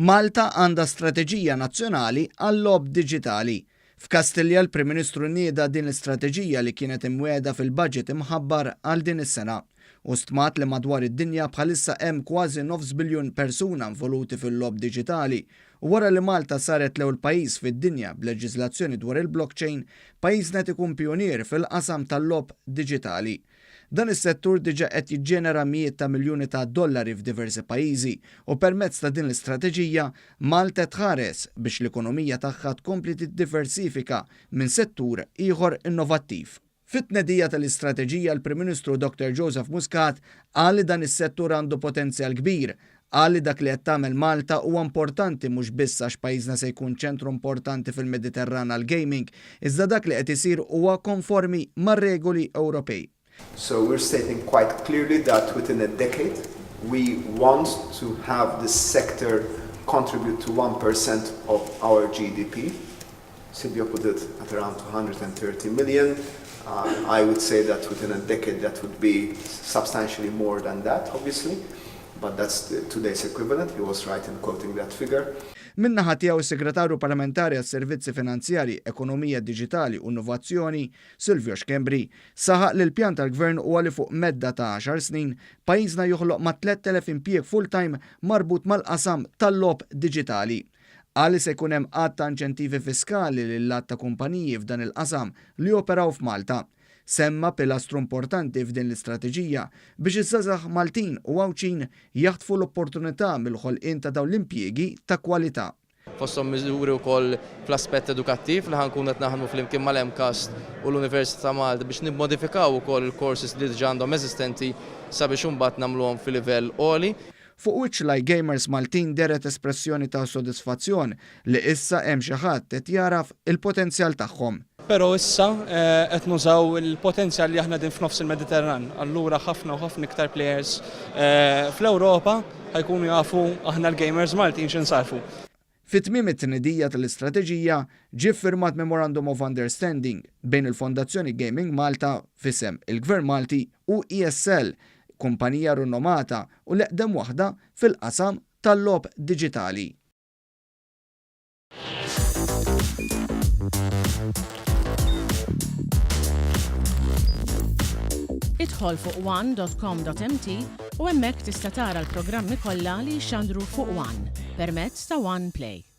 Malta għandha strateġija nazzjonali għall-lob diġitali. F'Kastilja l-Prim Ministru nieda din l-istrateġija li kienet imwiegħda fil-budget imħabbar għal din is-sena. U stmat li madwar id-dinja bħalissa hemm kważi 9 biljun persuna involuti fil-lob diġitali. U wara li Malta saret l-ewwel pajjiż fid-dinja b'leġiżlazzjoni dwar il-blockchain, pajjiżna ikun pionier fil-qasam tal-lob diġitali. Dan is-settur diġà qed jiġġenera mijiet ta' miljuni ta' dollari f'diversi pajjiżi u permezz ta' din l-istrateġija Malta tħares biex l-ekonomija tagħha tkompli tiddiversifika minn settur ieħor innovattiv. Fit-tnedija tal-istrateġija l-Prim Ministru Dr. Joseph Muscat qal li dan is-settur għandu potenzjal kbir, qal li dak li qed tagħmel Malta huwa importanti mhux biss għax pajjiżna se jkun ċentru importanti fil-Mediterran għall-gaming, iżda dak li qed isir huwa konformi mar-regoli Ewropej. So we're stating quite clearly that within a decade we want to have this sector contribute to 1% of our GDP. Silvio put it at around 230 million. I would say that within a decade that would be substantially more than that, obviously, but that's today's equivalent. He was right in quoting that figure. Min-naħa tiegħu is-Segretarju Parlamentari għas-Servizzi Finanzjarji, Ekonomija Diġitali u Innovazzjoni, Silvio Xkembri, saħaq li l-pjan tal-Gvern huwa li fuq medda ta' 10 snin pajjiżna joħloq ma' 3,000 impjieg full-time marbut mal-qasam tal-lob diġitali. Qal li se jkun hemm qatt ta' inċentivi fiskali lil-lat ta' kumpaniji f'dan il-qasam li operaw f'Malta. Semma pilastru importanti f'din l-istrateġija biex iż-żgħażagħ Maltin u Għawċin jaħtfu l-opportunità mill-ħolqien ta' dawn l-impjiegi ta' kwalità. Fosthom miżuri wkoll fl-aspett edukattiv li ħankun qed naħdmu flimkien mal-MCAST u l-Università ta' Malta biex nimmodifikaw ukoll il-courses li diġà għandhom eżistenti sabiex imbagħad nagħmluhom fil-livell għoli. Fuq wiċċ gamers Maltin deret espressjoni ta' sodisfazzjon li issa hemm xi ħadd qed jaraf il-potenzjal tagħhom. Però issa qed nużaw il-potenzjal li aħna din f'nofs il-Mediterran. Allura ħafna u ħafna iktar players fl-Ewropa ħajkunu jafu aħna l-gamers Maltin x'insarfu. Fit-tmiem it-tnedija tal-istrateġija ġie ffirmat Memorandum of Understanding bejn il-Fondazzjoni Gaming Malta f'isem il-Gvern Malti u ESL, kumpanija rinomata u l-eqdem waħda fil-qasam tal-lob diġitali. Idħol fuq one.com.mt u hemmhekk tista' tara l-programmi kollha li jxandru fuq One permezz ta' One Play.